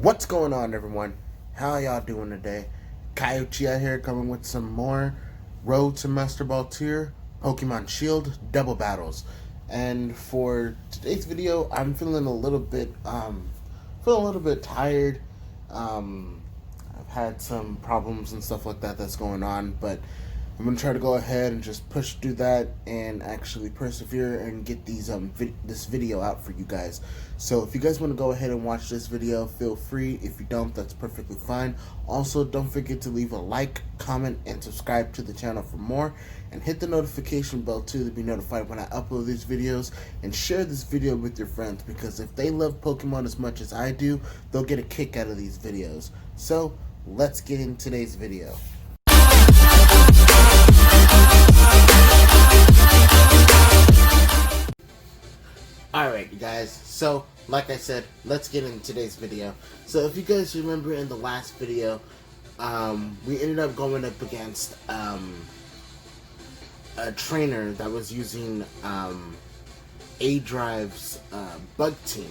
What's going on, everyone? How y'all doing today? Coyote out here coming with some more Road to Master Ball Tier Pokemon Shield Double Battles. And for today's video, I'm feeling a little bit tired. I've had some problems and stuff like that that's going on, but I'm gonna try to go ahead and just push through that and actually persevere and get this video out for you guys. So if you guys want to go ahead and watch this video, feel free. If you don't, that's perfectly fine. Also, don't forget to leave a like, comment, and subscribe to the channel for more, and hit the notification bell too to be notified when I upload these videos, and share this video with your friends, because if they love Pokemon as much as I do, they'll get a kick out of these videos. So let's get in today's video. Alright, you guys, so like I said, let's get into today's video. So if you guys remember in the last video, we ended up going up against a trainer that was using A-Drive's Bug Team.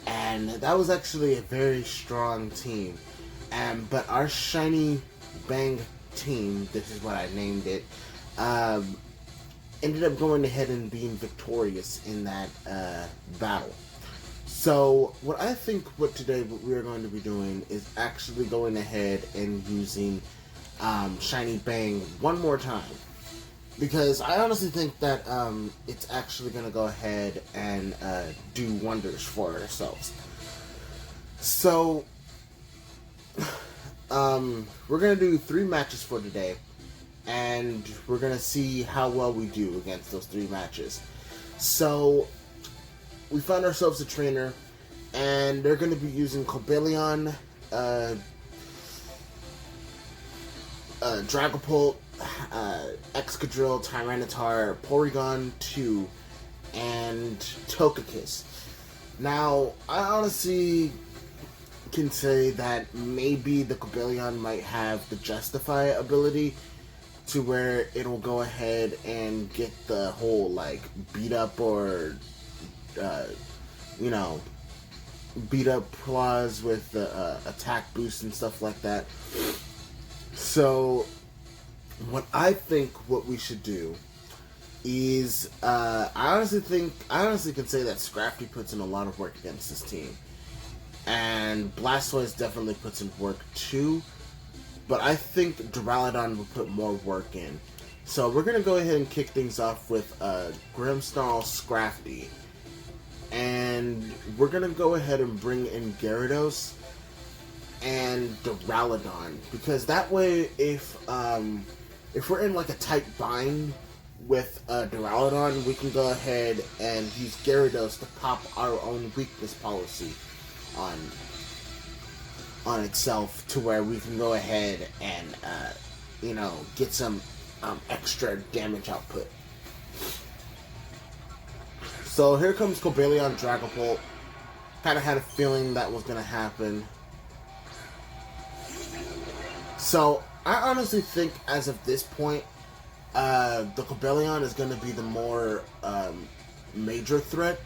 And that was actually a very strong team. But our Shiny Bang team, this is what I named it, ended up going ahead and being victorious in that battle. So what I think what we're going to be doing is actually going ahead and using Shiny Bang one more time, because I honestly think that it's actually going to go ahead and do wonders for ourselves. So we're going to do 3 matches for today, and we're going to see how well we do against those 3 matches. So we found ourselves a trainer, and they're going to be using Cobalion, Dragapult, Excadrill, Tyranitar, Porygon 2, and Togekiss. Now, I honestly can say that maybe the Cobalion might have the Justify ability, to where it'll go ahead and get the whole like beat up or beat up clause with the attack boost and stuff like that. So what I think what we should do is I honestly can say that Scrafty puts in a lot of work against this team, and Blastoise definitely puts in work too. But I think Duraludon will put more work in. So we're going to go ahead and kick things off with Grimmsnarl Scrafty. And we're going to go ahead and bring in Gyarados and Duraludon. Because that way, if we're in like a tight bind with Duraludon, we can go ahead and use Gyarados to pop our own weakness policy on itself, to where we can go ahead and get some extra damage output. So here comes Cobalion Dragapult. Kind of had a feeling that was going to happen. So I honestly think as of this point, the Cobalion is going to be the more major threat.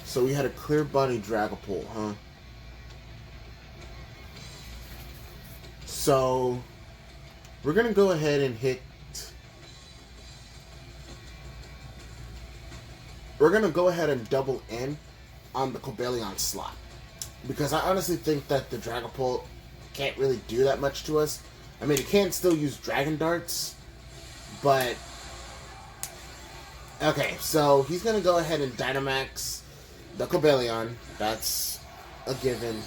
So we had a clear body Dragapult, huh? So we're gonna go ahead and hit. We're gonna go ahead and double in on the Cobalion slot, because I honestly think that the Dragapult can't really do that much to us. I mean, it can still use Dragon Darts, but okay. So he's gonna go ahead and Dynamax the Cobalion. That's a given.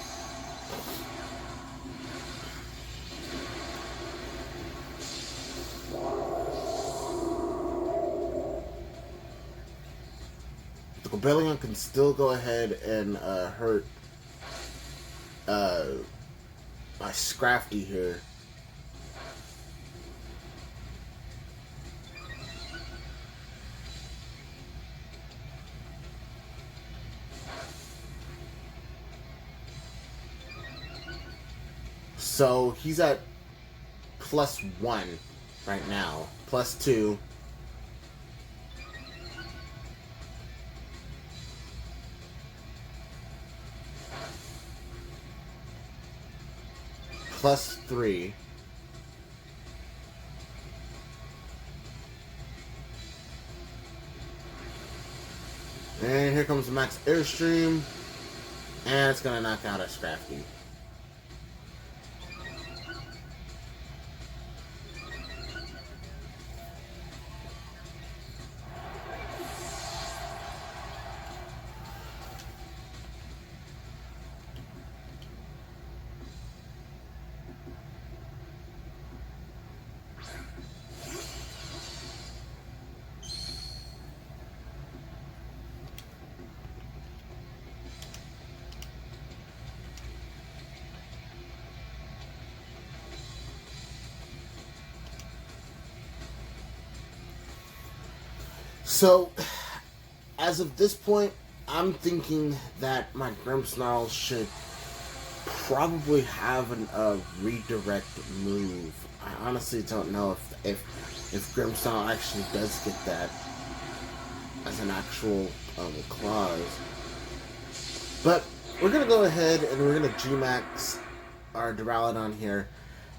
The Cobalion can still go ahead and hurt my Scrafty here. So he's at +1 right now. +2. +3. And here comes the Max Airstream. And it's going to knock out a Scrafty. So, as of this point, I'm thinking that my Grimmsnarl should probably have a redirect move. I honestly don't know if Grimmsnarl actually does get that as an actual clause. But we're going to go ahead and we're going to G-Max our Duraludon here.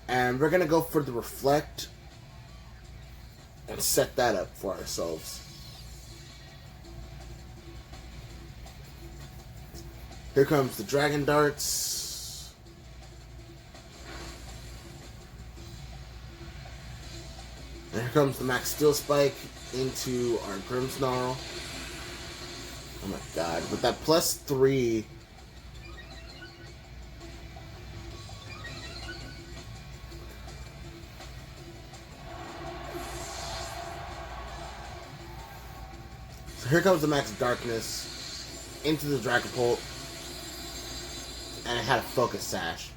And we're going to go for the Reflect and set that up for ourselves. Here comes the Dragon Darts. And here comes the Max Steel Spike into our Grimmsnarl. Oh my god. With that +3. So here comes the Max Darkness into the Dragapult. And it had a Focus Sash.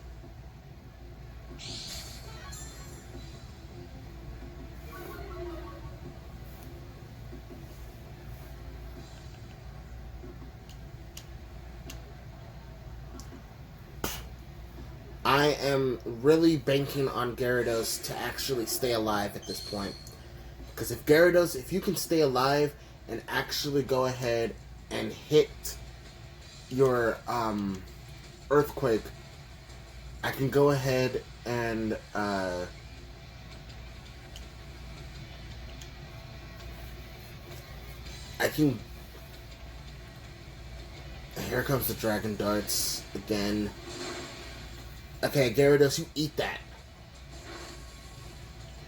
I am really banking on Gyarados to actually stay alive at this point. Because if Gyarados, if you can stay alive and actually go ahead and hit your Earthquake, I can go ahead and I can. Here comes the Dragon Darts again. Okay, Gyarados, you eat that.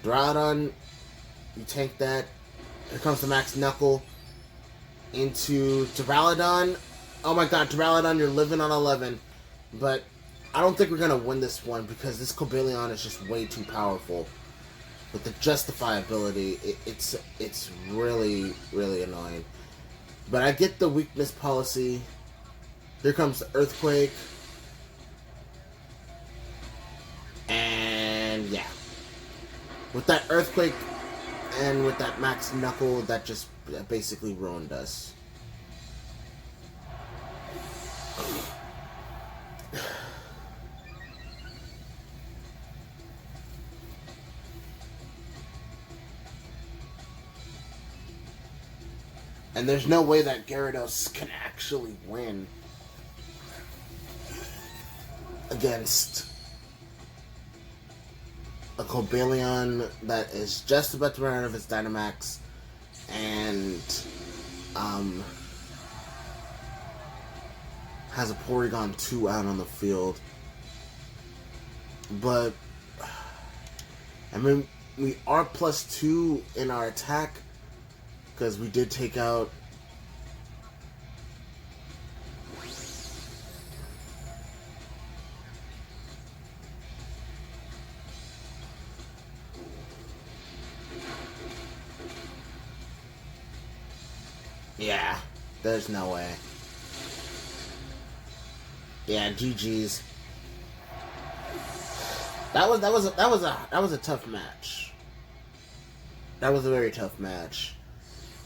Duraludon, you tank that. Here comes the Max Knuckle into Duraludon. Oh my god, Duraludon, you're living on 11. But I don't think we're going to win this one because this Cobalion is just way too powerful. With the Justify ability, it's really, really annoying. But I get the weakness policy. Here comes the Earthquake. And yeah. With that Earthquake and with that Max Knuckle, that basically ruined us. And there's no way that Gyarados can actually win against a Cobalion that is just about to run out of its Dynamax and has a Porygon 2 out on the field. But I mean, we are +2 in our attack because we did take out yeah, there's no way. Yeah, GG's. That was a tough match. That was a very tough match.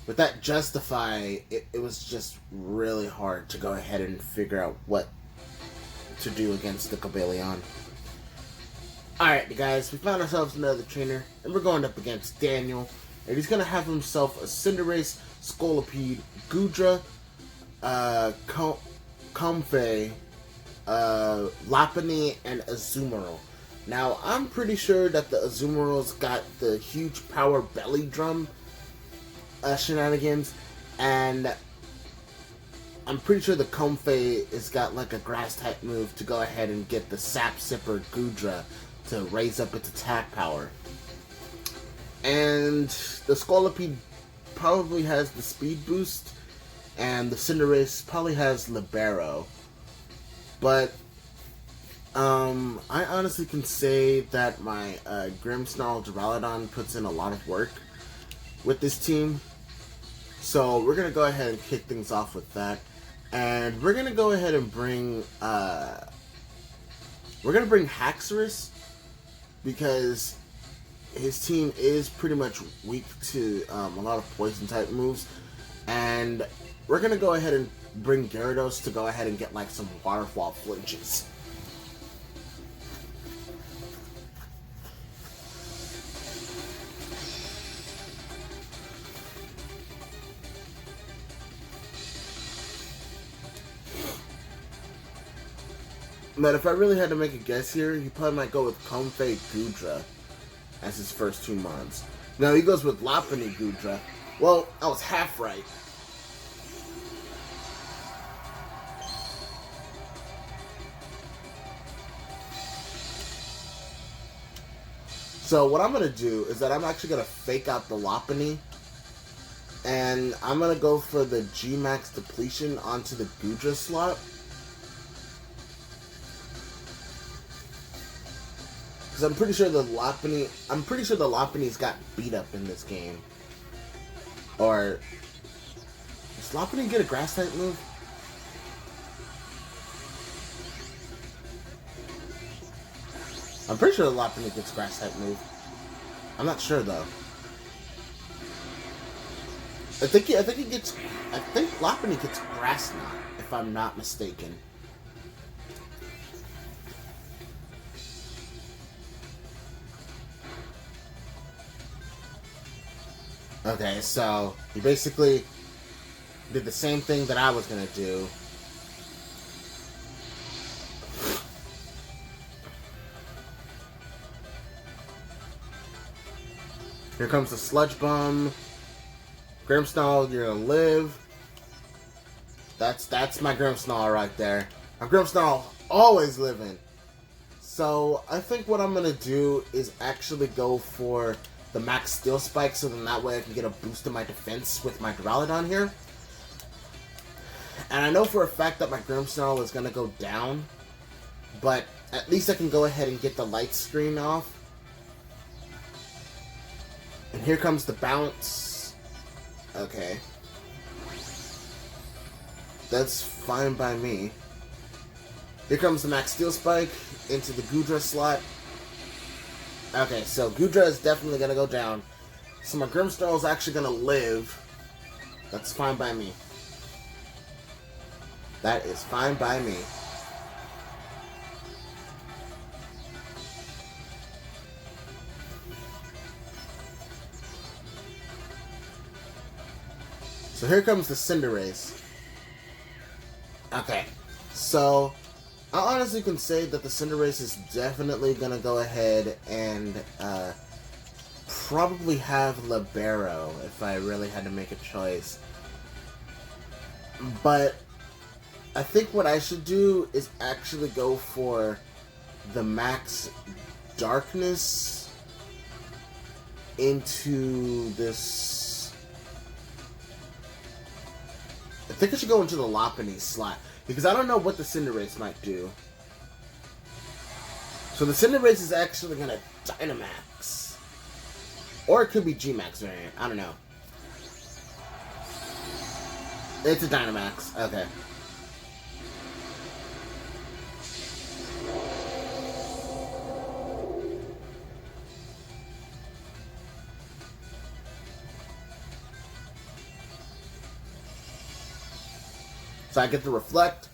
With that Justify, it was just really hard to go ahead and figure out what to do against the Cobalion. Alright, guys, we found ourselves another trainer, and we're going up against Daniel. And he's going to have himself a Cinderace, Scolipede, Goodra, Comfey, Lopunny, and Azumarill. Now, I'm pretty sure that the Azumaro's got the huge power belly drum shenanigans, and I'm pretty sure the Comfey has got like a grass type move to go ahead and get the Sap Sipper Goodra to raise up its attack power. And the Scolipede probably has the speed boost, and the Cinderace probably has Libero. But I honestly can say that my Grimmsnarl Duraludon puts in a lot of work with this team. So we're gonna go ahead and kick things off with that, and we're gonna go ahead and bring Haxorus, because his team is pretty much weak to a lot of poison type moves, and we're gonna go ahead and bring Gyarados to go ahead and get like some waterfall flinches. But if I really had to make a guess here, he probably might go with Comfey Goodra as his first two mons. No, he goes with Lopunny Goodra. Well, I was half right. So what I'm going to do is that I'm actually going to fake out the Lopunny, and I'm going to go for the G-Max depletion onto the Goodra slot. Because I'm pretty sure the Lopunny's got beat up in this game. Or does Lopunny get a grass type move? I'm pretty sure the Lopunny gets grass type move. I'm not sure though. I think Lopunny gets grass knot, if I'm not mistaken. Okay, so he basically did the same thing that I was gonna do. Here comes the Sludge Bomb. Grimmsnarl, you're gonna live. That's my Grimmsnarl right there. My Grimmsnarl always living. So I think what I'm gonna do is actually go for the Max Steel Spike, so then that way I can get a boost in my defense with my Duraludon here. And I know for a fact that my Grimmsnarl is going to go down, but at least I can go ahead and get the light screen off. And here comes the bounce. Okay. That's fine by me. Here comes the Max Steel Spike into the Goodra slot. Okay, so Goodra is definitely going to go down. So my Grimmsnarl is actually going to live. That's fine by me. That is fine by me. So here comes the Cinderace. Okay, so I honestly can say that the Cinderace is definitely going to go ahead and probably have Libero if I really had to make a choice. But I think what I should do is actually go for the Max Darkness into this. I think I should go into the Lopunny slot, because I don't know what the Cinderace might do. So the Cinderace is actually going to Dynamax. Or it could be G-Max variant. I don't know. It's a Dynamax. Okay. So I get to Reflect.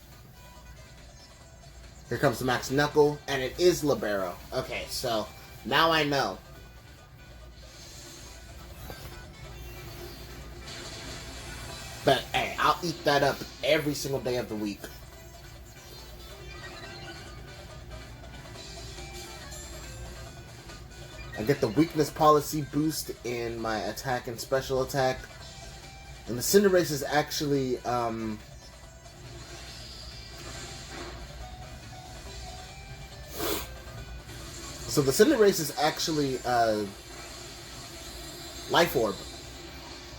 Here comes the Max Knuckle, and it is Libero. Okay, so now I know. But hey, I'll eat that up every single day of the week. I get the weakness policy boost in my attack and special attack. And the Cinderace is actually, so the Cinderace is actually, Life Orb.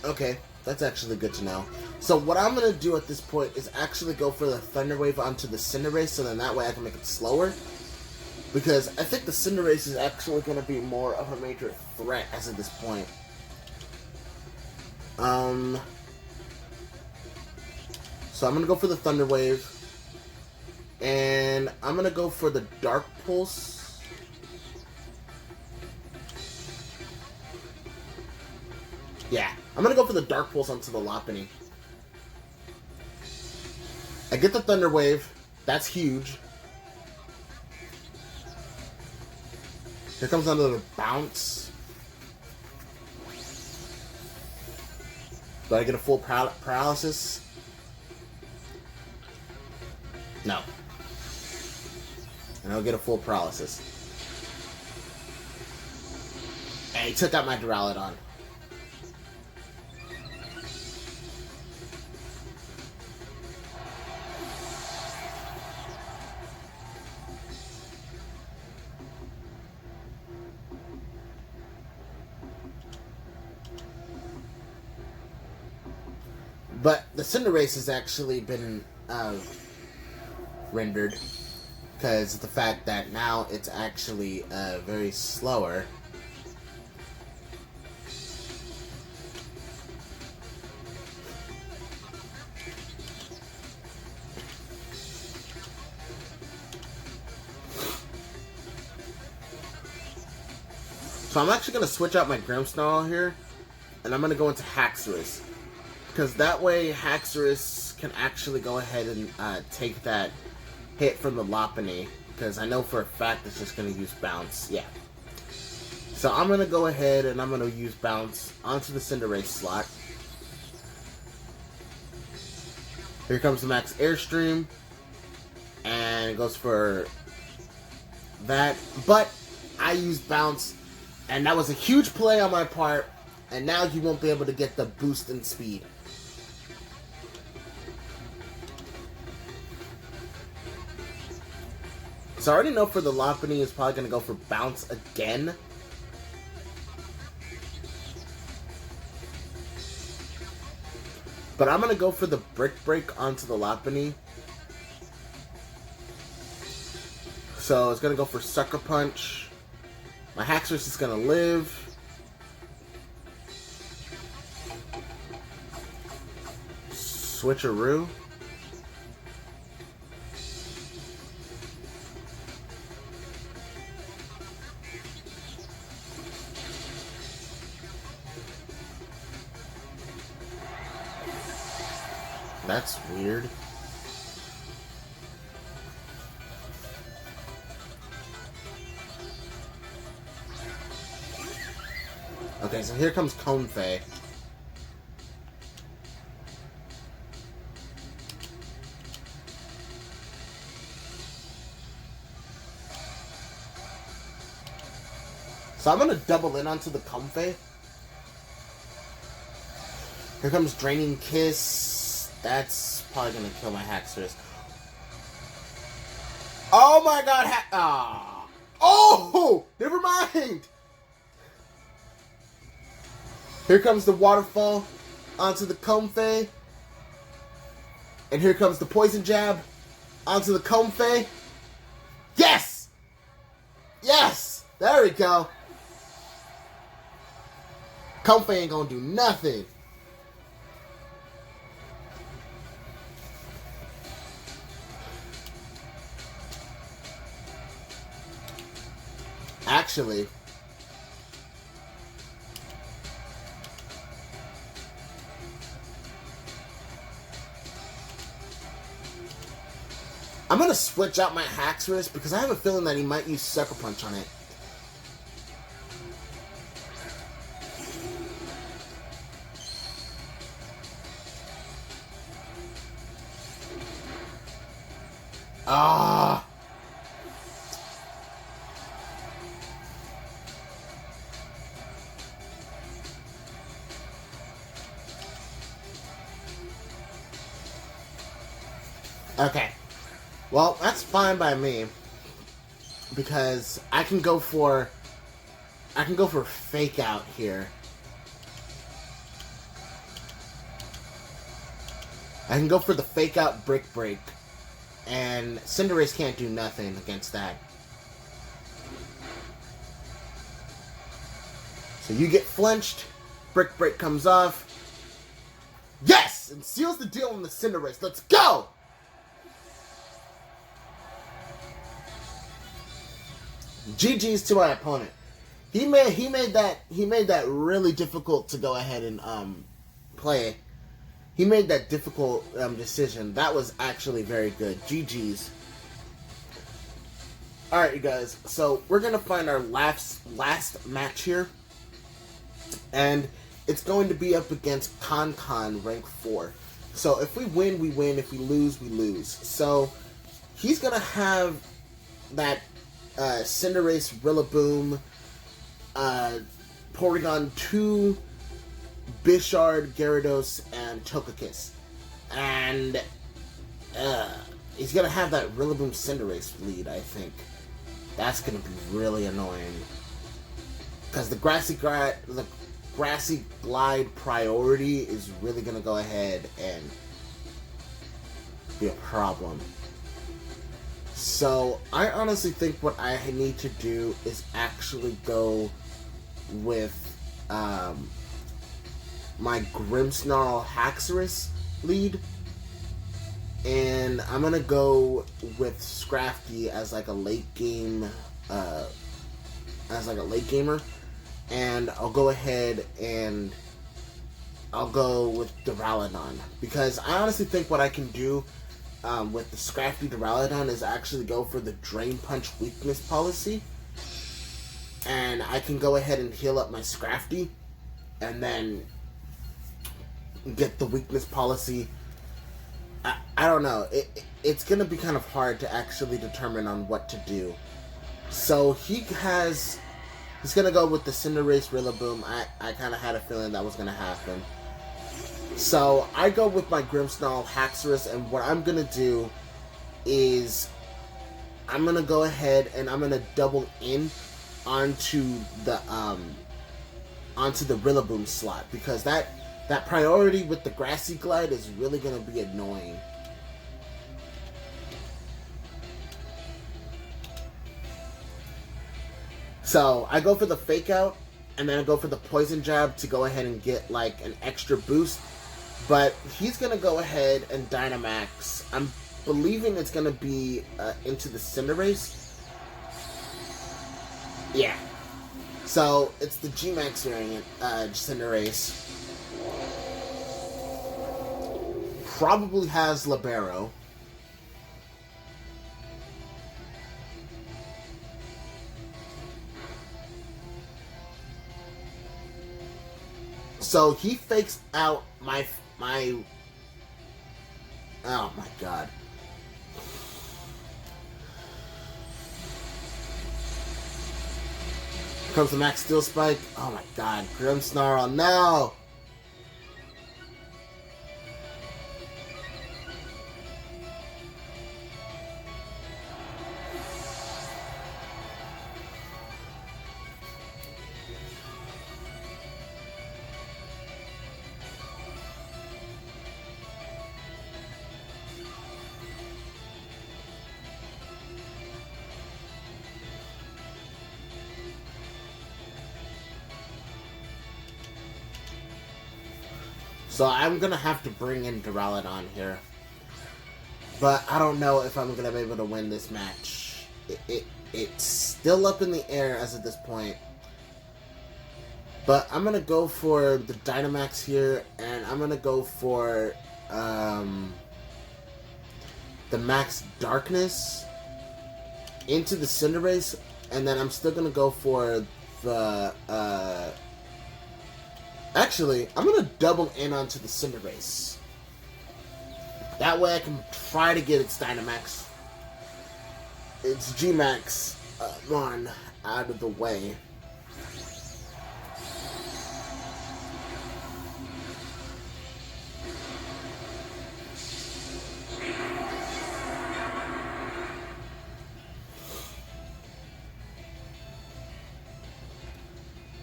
Okay, that's actually good to know. So what I'm going to do at this point is actually go for the Thunder Wave onto the Cinderace, so then that way I can make it slower. Because I think the Cinderace is actually going to be more of a major threat as of this point. So I'm going to go for the Thunder Wave. And I'm going to go for the Dark Pulse. Yeah, I'm going to go for the Dark Pulse onto the Lopunny. I get the Thunder Wave. That's huge. Here comes another Bounce. Do I get a full paralysis? No. And I'll get a full paralysis. And he took out my Duraludon. But the Cinderace has actually been rendered because of the fact that now it's actually very slower. So I'm actually going to switch out my Grimmsnarl here, and I'm going to go into Haxorus. Because that way, Haxorus can actually go ahead and take that hit from the Lopunny. Because I know for a fact it's just going to use Bounce. Yeah. So I'm going to go ahead and I'm going to use Bounce onto the Cinderace slot. Here comes the Max Airstream. And it goes for that. But I used Bounce. And that was a huge play on my part. And now you won't be able to get the boost in speed. So I already know for the Lopunny is probably going to go for Bounce again. But I'm going to go for the Brick Break onto the Lopunny. So it's going to go for Sucker Punch. My Haxorus is going to live. Switcheroo. That's weird. Okay, so here comes Comfey. So I'm going to double in onto the Comfey. Here comes Draining Kiss. That's probably going to kill my Haxorus. Oh my god! Oh! Never mind! Here comes the Waterfall onto the Comfey. And here comes the Poison Jab onto the Comfey. Yes! Yes! There we go. Comfey ain't gonna do nothing. Actually, I'm gonna switch out my Haxorus because I have a feeling that he might use Sucker Punch on it. Ah. Okay. Well, that's fine by me. Because I can go for fake out here. I can go for the fake out brick break. And Cinderace can't do nothing against that. So you get flinched, brick break comes off. Yes! And seals the deal on the Cinderace. Let's go! GG's to my opponent. He made that really difficult to go ahead and play. He made that difficult decision. That was actually very good. GG's. Alright, you guys. So we're gonna find our last match here. And it's going to be up against Con rank 4. So if we win, we win. If we lose, we lose. So he's gonna have that Cinderace, Rillaboom, Porygon 2, Bishard, Gyarados, and Togekiss. And he's going to have that Rillaboom Cinderace lead, I think. That's going to be really annoying. Because the Grassy Glide priority is really going to go ahead and be a problem. So, I honestly think what I need to do is actually go with my Grimmsnarl Haxorus lead. And I'm going to go with Scrafty as like a late game, gamer. And I'll go ahead and I'll go with Duraludon. Because I honestly think what I can do with the Scrafty Duraludon is actually go for the Drain Punch weakness policy. And I can go ahead and heal up my Scrafty. And then get the weakness policy. I don't know. It's going to be kind of hard to actually determine on what to do. So he's going to go with the Cinderace Rillaboom. I kind of had a feeling that was going to happen. So, I go with my Grimmsnarl Haxorus, and what I'm going to do is I'm going to go ahead and I'm going to double in onto the Rillaboom slot, because that priority with the Grassy Glide is really going to be annoying. So, I go for the Fake Out, and then I go for the Poison Jab to go ahead and get like an extra boost. But he's going to go ahead and Dynamax. I'm believing it's going to be into the Cinderace. Yeah. So, it's the G-Max variant, Cinderace. Probably has Libero. So, he fakes out my oh my god. Here comes the Max Steel Spike. Oh my god. Grimmsnarl, no! So I'm going to have to bring in Duraludon here. But I don't know if I'm going to be able to win this match. It's still up in the air as of this point. But I'm going to go for the Dynamax here. And I'm going to go for the Max Darkness into the Cinderace. And then I'm still going to go for the... Actually, I'm going to double in onto the Cinderace. That way I can try to get its Dynamax, its G-Max run out of the way.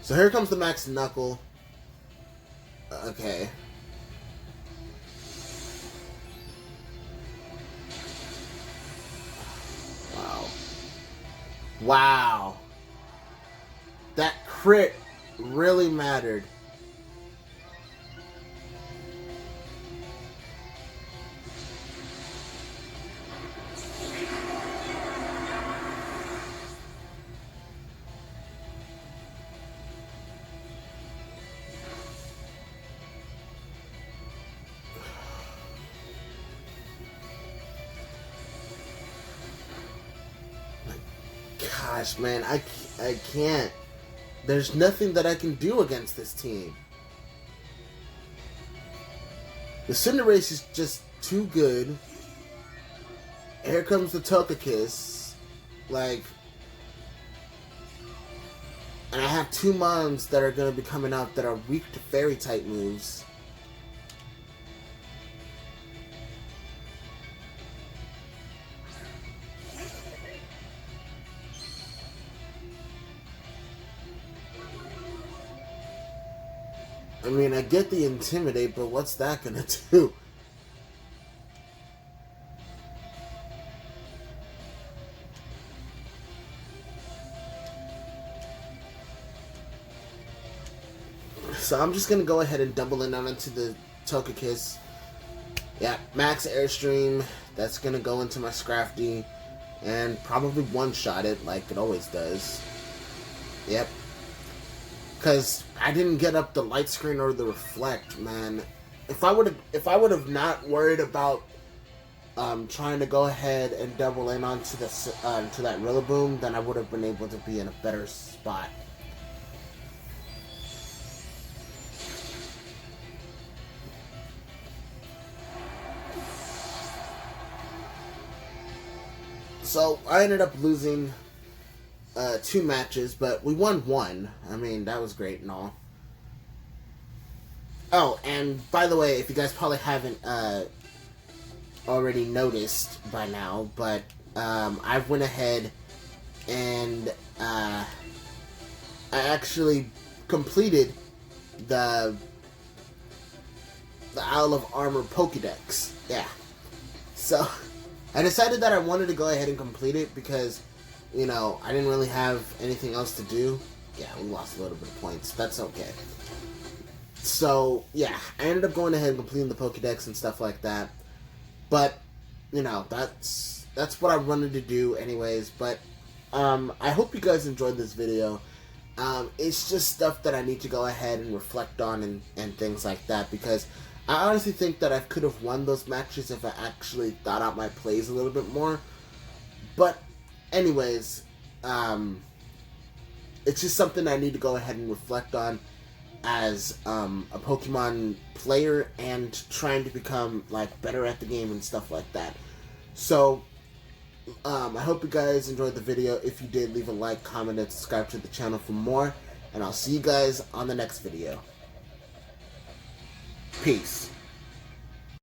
So here comes the Max Knuckle. Okay. Wow. Wow. That crit really mattered. Gosh, man, I can't. There's nothing that I can do against this team. The Cinderace is just too good. Here comes the Togekiss. Like, and I have two mons that are going to be coming out that are weak to fairy type moves. I mean, I get the Intimidate, but what's that gonna do? So I'm just gonna go ahead and double in on into the Togekiss. Yeah, Max Airstream. That's gonna go into my Scrafty and probably one-shot it like it always does. Yep. Because I didn't get up the light screen or the reflect, man. If I would have not worried about trying to go ahead and double in onto the to that Rillaboom, then I would have been able to be in a better spot. So I ended up losing 2 matches, but we won 1. I mean, that was great and all. Oh, and by the way, if you guys probably haven't already noticed by now, but I went ahead and I actually completed the Isle of Armor Pokédex. Yeah. So I decided that I wanted to go ahead and complete it because, you know, I didn't really have anything else to do. Yeah, we lost a little bit of points. That's okay. So, yeah, I ended up going ahead and completing the Pokédex and stuff like that. But, you know, that's what I wanted to do anyways. But, I hope you guys enjoyed this video. It's just stuff that I need to go ahead and reflect on and things like that. Because I honestly think that I could have won those matches if I actually thought out my plays a little bit more. But, anyways, it's just something I need to go ahead and reflect on as a Pokemon player and trying to become like better at the game and stuff like that. So I hope you guys enjoyed the video. If you did, leave a like, comment, and subscribe to the channel for more, and I'll see you guys on the next video. Peace.